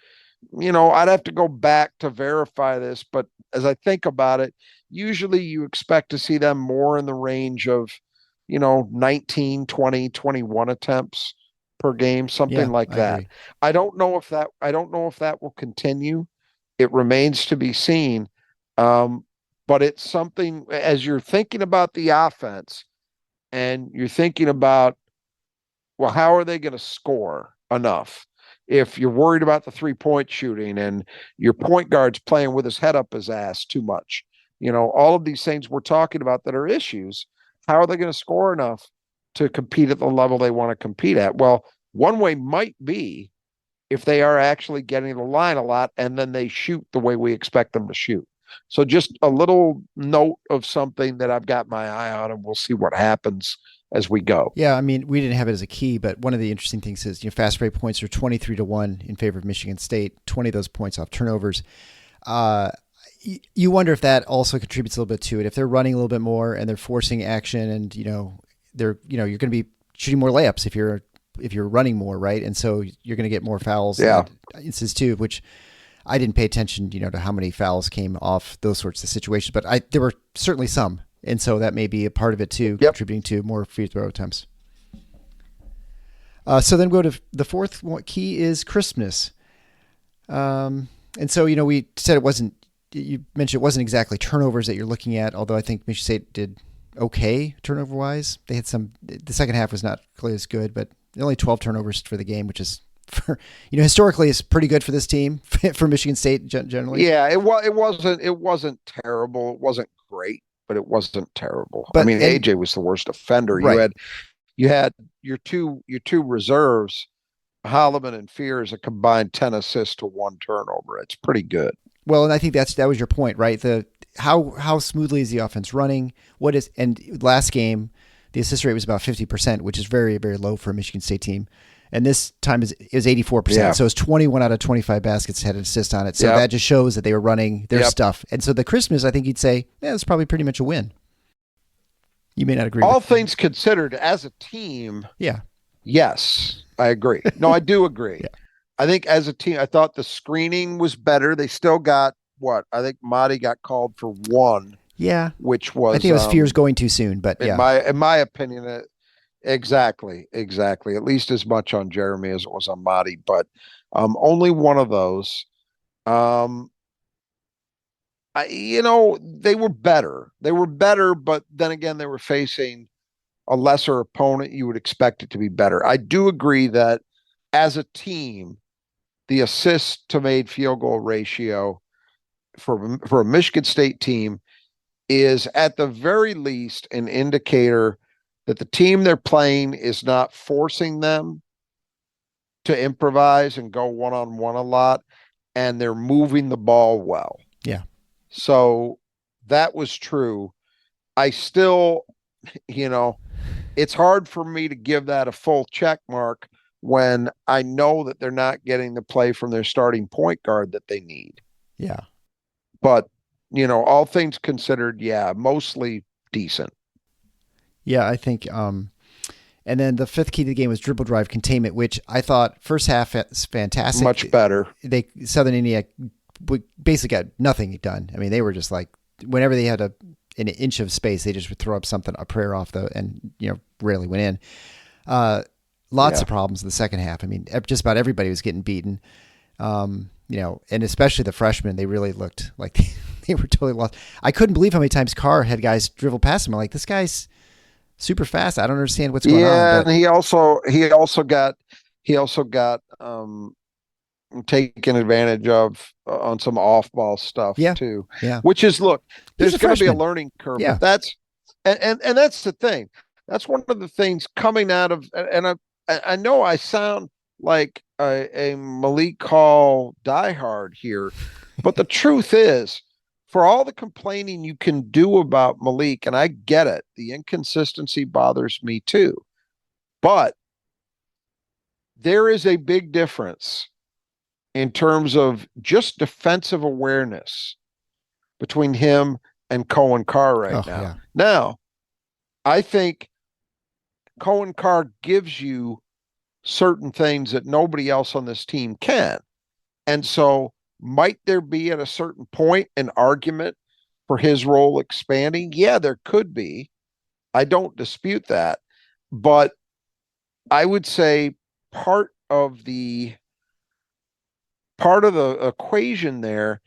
I'd have to go back to verify this, but as I think about it, usually you expect to see them more in the range of, 19, 20, 21 attempts per game, something like that. Agree. I don't know if that will continue. It remains to be seen. But it's something, as you're thinking about the offense and you're thinking about, well, how are they going to score enough? If you're worried about the 3-point shooting and your point guard's playing with his head up his ass too much, all of these things we're talking about that are issues, how are they going to score enough to compete at the level they want to compete at? Well, one way might be if they are actually getting the line a lot and then they shoot the way we expect them to shoot. So just a little note of something that I've got my eye on, and we'll see what happens as we go. Yeah, I mean, we didn't have it as a key, but one of the interesting things is, fast break points are 23-1 in favor of Michigan State, 20 of those points off turnovers. You wonder if that also contributes a little bit to it. If they're running a little bit more and they're forcing action, and you're going to be shooting more layups if you're running more, right? And so you're going to get more fouls. Yeah. Instances too, which I didn't pay attention, to how many fouls came off those sorts of situations, but there were certainly some. And so that may be a part of it too, contributing to more free throw attempts. So then go to the fourth key is crispness. And so, we said you mentioned it wasn't exactly turnovers that you're looking at, although I think Michigan State did okay turnover wise. They had the second half was not clearly as good, but only 12 turnovers for the game, which is for historically is pretty good for this team for Michigan State generally. Yeah, it wasn't terrible. It wasn't great, but it wasn't terrible. But AJ was the worst offender. Right. You had your two reserves, Holloman and Fears, a combined 10 assists to 1 turnover. It's pretty good. Well, and I think that was your point, right? How smoothly is the offense running? And last game, the assist rate was about 50%, which is very, very low for a Michigan State team. And this time is 84%. Yeah. So it's 21 out of 25 baskets had an assist on it. So that just shows that they were running their stuff. And so the crispness, I think you'd say, it's probably pretty much a win. You may not agree. All things considered, as a team, yes, I agree. No, I do agree. Yeah. I think as a team, I thought the screening was better. They still got I think Mahdi got called for 1. Yeah, which was I think it was Fears going too soon, but in my opinion, exactly. At least as much on Jeremy as it was on Mahdi, but only one of those. They were better. But then again, they were facing a lesser opponent. You would expect it to be better. I do agree that as a team, the assist to made field goal ratio for a Michigan State team is at the very least an indicator that the team they're playing is not forcing them to improvise and go one-on-one a lot, and they're moving the ball well. Yeah. So that was true. I still, it's hard for me to give that a full check mark when I know that they're not getting the play from their starting point guard that they need. Yeah. But, all things considered, mostly decent. Yeah, I think, and then the fifth key to the game was dribble drive containment, which I thought first half is fantastic. Much better. Southern Indiana basically got nothing done. I mean, they were just like, whenever they had an inch of space, they just would throw up a prayer off and rarely went in. Lots of problems in the second half. I mean, just about everybody was getting beaten. And especially the freshmen, they really looked like they were totally lost. I couldn't believe how many times Carr had guys dribble past him. I'm like, this guy's super fast. I don't understand what's going on. Yeah, and he also got taken advantage of on some off-ball stuff too. Yeah, which is there's going to be a learning curve. Yeah, that's and that's the thing. That's one of the things coming out of, and I know I sound like a Malik Hall diehard here, but the truth is, for all the complaining you can do about Malik, and I get it, the inconsistency bothers me too, but there is a big difference in terms of just defensive awareness between him and Cohen Carr right now. Yeah. Now, I think Cohen Carr gives you certain things that nobody else on this team can. And so might there be at a certain point an argument for his role expanding? Yeah, there could be. I don't dispute that. But I would say part of the equation there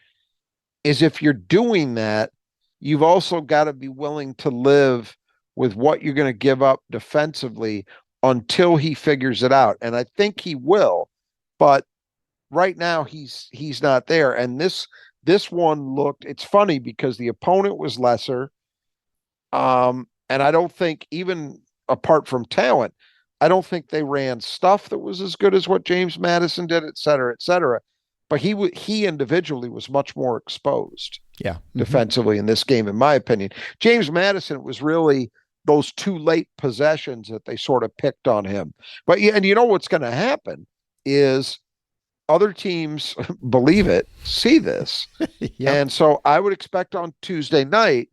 is if you're doing that, you've also got to be willing to live with what you're going to give up defensively until he figures it out. And I think he will, but right now he's not there. And this one it's funny because the opponent was lesser. And I don't think, even apart from talent, I don't think they ran stuff that was as good as what James Madison did, et cetera, et cetera. But he individually was much more exposed defensively in this game, in my opinion. James Madison was really those 2 late possessions that they sort of picked on him. But and you know what's going to happen is other teams, believe it, see this. And so I would expect on Tuesday night,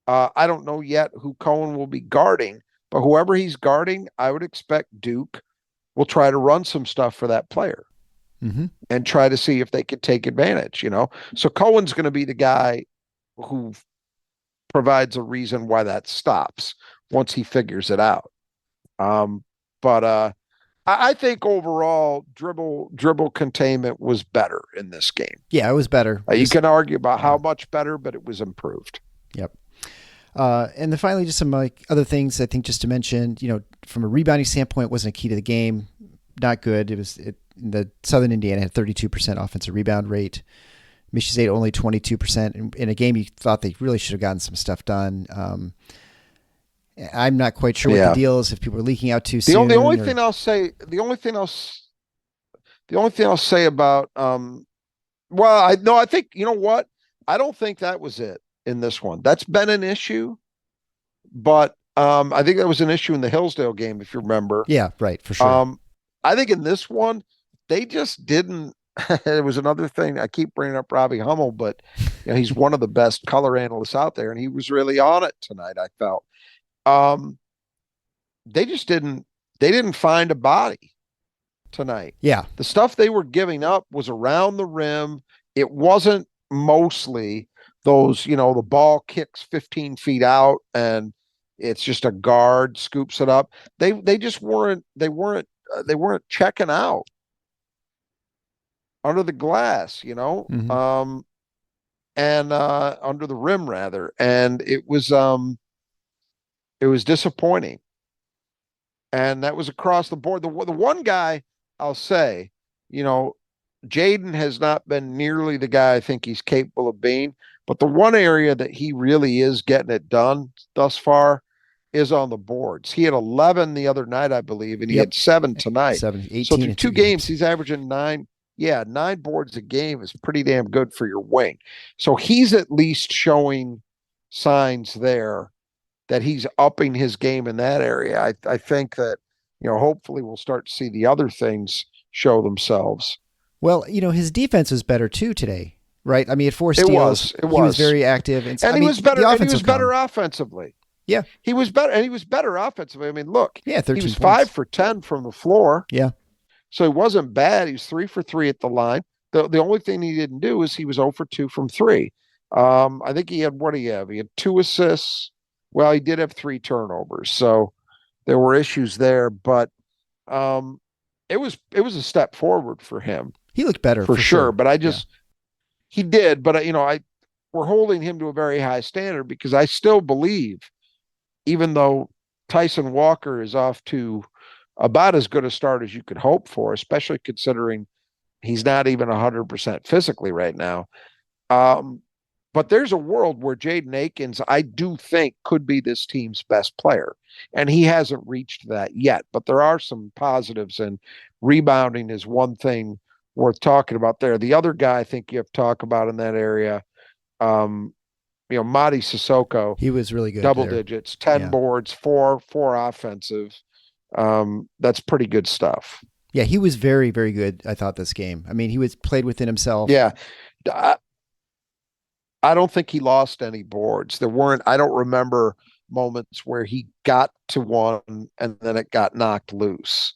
I don't know yet who Cohen will be guarding, but whoever he's guarding, I would expect Duke will try to run some stuff for that player and try to see if they could take advantage, So Cohen's going to be the guy who provides a reason why that stops once he figures it out. But I think overall dribble containment was better in this game. Yeah, it was better. You can argue about how much better, but it was improved. Yep. And then finally, just some other things I think just to mention, from a rebounding standpoint, wasn't a key to the game. Not good. the Southern Indiana had 32% offensive rebound rate. Michigan State only 22% in a game you thought they really should have gotten some stuff done. I'm not quite sure what the deal is if people are leaking out too soon. The only thing I'll say about I think, you know what? I don't think that was it in this one. That's been an issue, but I think that was an issue in the Hillsdale game, if you remember. Yeah, right, for sure. I think in this one, they just didn't. It was another thing. I keep bringing up Robbie Hummel, but he's one of the best color analysts out there, and he was really on it tonight, I felt. They just didn't find a body tonight. Yeah. The stuff they were giving up was around the rim. It wasn't mostly those, the ball kicks 15 feet out and it's just a guard scoops it up. They just weren't checking out under the glass, Mm-hmm. and under the rim rather. And it was disappointing. And that was across the board. The one guy I'll say, Jaden has not been nearly the guy I think he's capable of being, but the one area that he really is getting it done thus far is on the boards. He had 11 the other night, I believe, and he had 7 tonight. 18 so through 2 games, he's averaging 9. Yeah, 9 boards a game is pretty damn good for your wing. So he's at least showing signs there that he's upping his game in that area. I think that, hopefully we'll start to see the other things show themselves. Well, his defense was better too today, right? I mean, at 4 steals, it was. He was very active, and he was better. And he was better offensively. Yeah, he was better, and he was better offensively. I mean, look, 13 he was points. 5 for 10 from the floor. Yeah, so he wasn't bad. He was 3 for 3 at the line. The only thing he didn't do is he was 0 for 2 from 3. I think he had, what do you have? He had 2 assists. Well, he did have 3 turnovers, so there were issues there, but it was a step forward for him. He looked better for sure. But he did. But we're holding him to a very high standard because I still believe, even though Tyson Walker is off to about as good a start as you could hope for, especially considering he's not even 100% physically right now. But there's a world where Jaden Akins, I do think, could be this team's best player. And he hasn't reached that yet. But there are some positives, and rebounding is one thing worth talking about there. The other guy I think you have to talk about in that area, Madi Sissoko. He was really good. Double digits, 10 boards, 4 offensive. That's pretty good stuff. Yeah, he was very, very good, I thought, this game. I mean, he played within himself. Yeah. I don't think he lost any boards. I don't remember moments where he got to one and then it got knocked loose.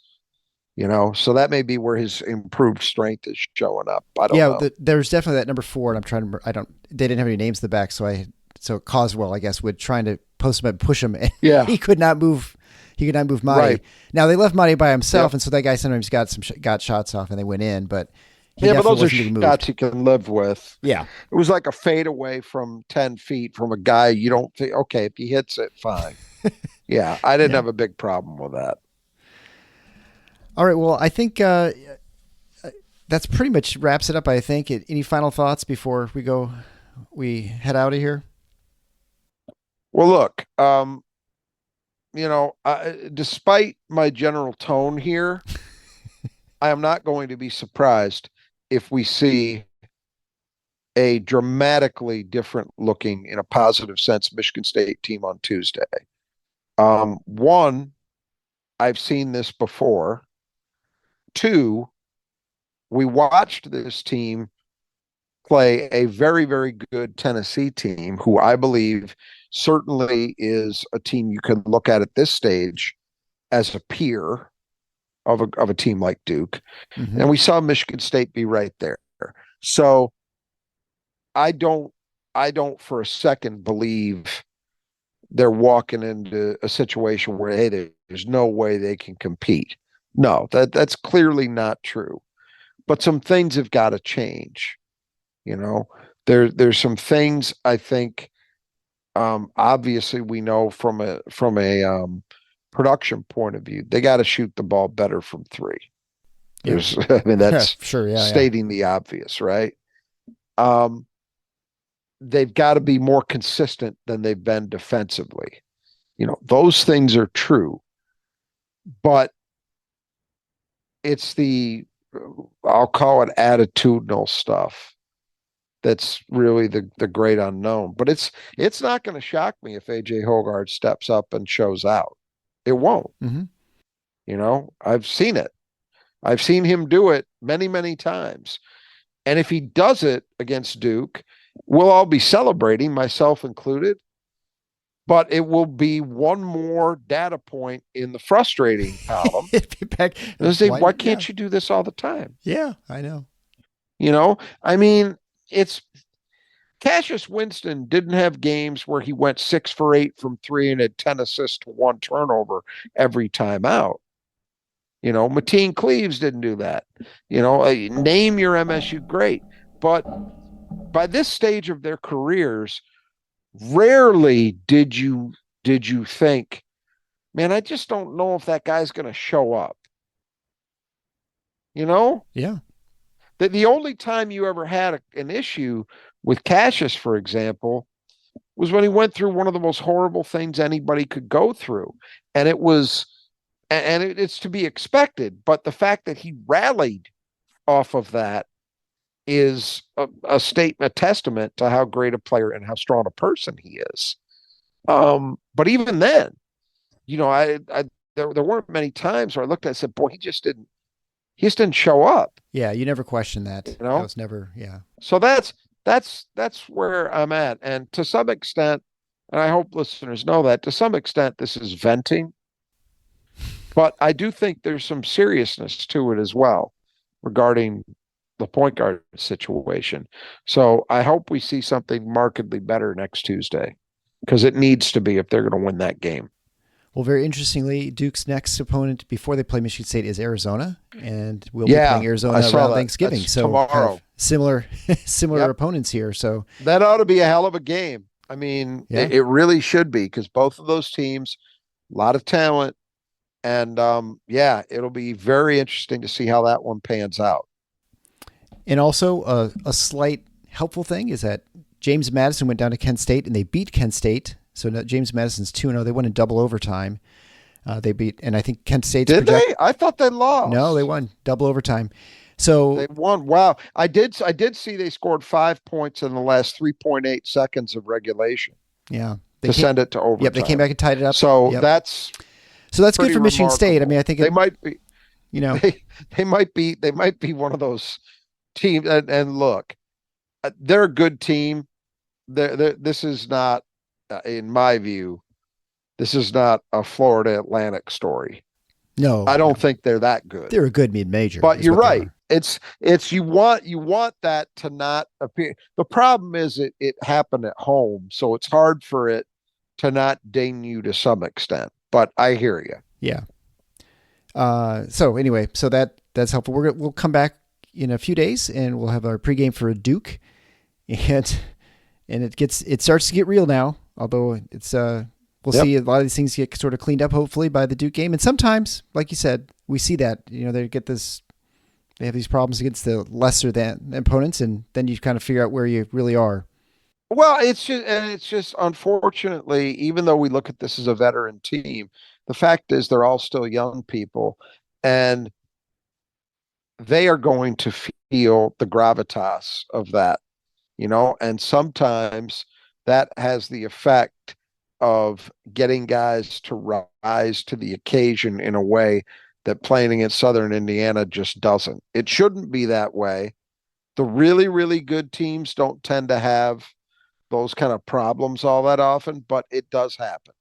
So that may be where his improved strength is showing up. I don't know. There's definitely that number 4, and I'm trying to they didn't have any names in the back, so Coswell, I guess, would trying to post him and push him. And he could not move. He could not move Marty. Right. Now they left Marty by himself, and so that guy sometimes got shots off and they went in, but but those are shots you can live with. Yeah. It was like a fade away from 10 feet from a guy you don't think, okay, if he hits it, fine. Yeah, I didn't have a big problem with that. All right, well, I think that's pretty much wraps it up, I think. Any final thoughts before we head out of here? Well, look, despite my general tone here, I am not going to be surprised if we see a dramatically different looking, in a positive sense, Michigan State team on Tuesday. One, I've seen this before. 2, we watched this team play a very, very good Tennessee team, who I believe certainly is a team you can look at this stage as a peer of a team like Duke. Mm-hmm. And we saw Michigan State be right there. So I don't for a second believe they're walking into a situation where, hey, there's no way they can compete. No, that's clearly not true. But some things have got to change. There's some things I think, obviously we know from a production point of view, they got to shoot the ball better from 3. There's, I mean, that's Sure. Yeah. stating the obvious, right? They've got to be more consistent than they've been defensively. Those things are true, but it's I'll call it attitudinal stuff that's really the great unknown. But it's not going to shock me if AJ Hoggard steps up and shows out. It won't. Mm-hmm. I've seen it. I've seen him do it many, many times. And if he does it against Duke, we'll all be celebrating, myself included. But it will be one more data point in the frustrating column. Why can't you do this all the time? Yeah, I know. I mean, Cassius Winston didn't have games where he went 6 for 8 from 3 and had 10 assists to 1 turnover every time out. Mateen Cleaves didn't do that. Name your MSU great. But by this stage of their careers, rarely did you think, man, I just don't know if that guy's going to show up. Yeah. The only time you ever had an issue with Cassius, for example, was when he went through one of the most horrible things anybody could go through. And it's to be expected. But the fact that he rallied off of that is a testament to how great a player and how strong a person he is. But even then, there weren't many times where I looked at it and said, boy, he just didn't show up. Yeah, you never questioned that. That was never, yeah. So that's where I'm at. And to some extent, and I hope listeners know that, to some extent, this is venting. But I do think there's some seriousness to it as well regarding the point guard situation. So I hope we see something markedly better next Tuesday, because it needs to be if they're going to win that game. Well, very interestingly, Duke's next opponent before they play Michigan State is Arizona, and we'll be playing Arizona around Thanksgiving. That's so tomorrow. Kind of similar opponents here. So that ought to be a hell of a game. I mean, it really should be, because both of those teams, a lot of talent, and it'll be very interesting to see how that one pans out. And also a slight helpful thing is that James Madison went down to Kent State and they beat Kent State. So James Madison's 2-0. They won in double overtime. They beat, and I think Kent State's they? I thought they lost. No, they won double overtime. So they won. Wow. I did see they scored 5 points in the last 3.8 seconds of regulation. Yeah. Send it to overtime. Yep. They came back and tied it up. So that's good for Michigan State. I mean, I think they might be, they might be one of those teams. And look, they're a good team. This is not, in my view, this is not a Florida Atlantic story. No, I don't think they're that good. They're a good mid-major. But you're right. It's you want that to not appear. The problem is it happened at home, so it's hard for it to not ding you to some extent. But I hear you. Yeah. So anyway, that's helpful. We'll come back in a few days and we'll have our pregame for Duke, and it starts to get real now. Although it's we'll see a lot of these things get sort of cleaned up hopefully by the Duke game. And sometimes, like you said, we see that they have these problems against the lesser than opponents, and then you kind of figure out where you really are. Well, it's just unfortunately, even though we look at this as a veteran team, the fact is they're all still young people, and they are going to feel the gravitas of that, and sometimes that has the effect of getting guys to rise to the occasion in a way that playing against Southern Indiana just doesn't. It shouldn't be that way. The really, really good teams don't tend to have those kind of problems all that often, but it does happen.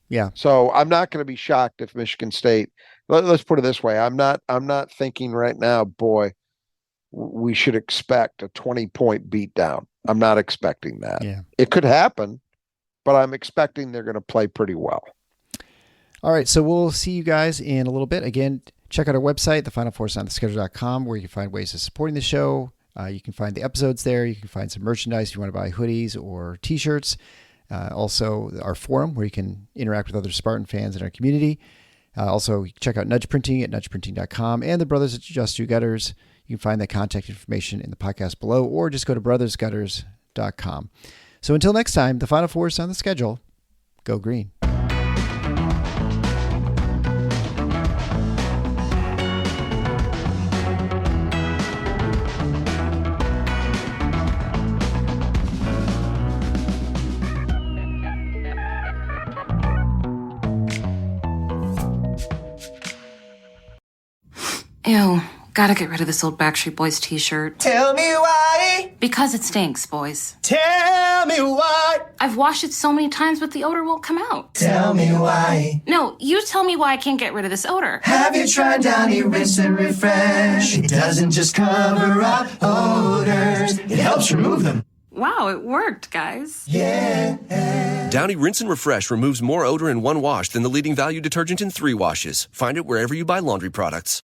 Yeah. So I'm not going to be shocked if Michigan State, let's put it this way. I'm not thinking right now, boy, we should expect a 20-point beatdown. I'm not expecting that. Yeah. It could happen, but I'm expecting they're going to play pretty well. All right, so we'll see you guys in a little bit. Again, check out our website, thefinalfoursontheschedule.com, where you can find ways of supporting the show. You can find the episodes there. You can find some merchandise if you want to buy hoodies or T-shirts. Also, our forum, where you can interact with other Spartan fans in our community. Also, check out Nudge Printing at nudgeprinting.com and the Brothers that Just Do Gutters. You can find the contact information in the podcast below, or just go to brothersgutters.com. So until next time, the Final Four is on the schedule. Go green. Ew, gotta get rid of this old Backstreet Boys t-shirt. Tell me why. Because it stinks, boys. Tell me why. I've washed it so many times, but the odor won't come out. Tell me why. No, you tell me why I can't get rid of this odor. Have you tried Downy Rinse and Refresh? It doesn't just cover up odors, it helps remove them. Wow, it worked, guys. Yeah. Downy Rinse and Refresh removes more odor in one wash than the leading value detergent in 3 washes. Find it wherever you buy laundry products.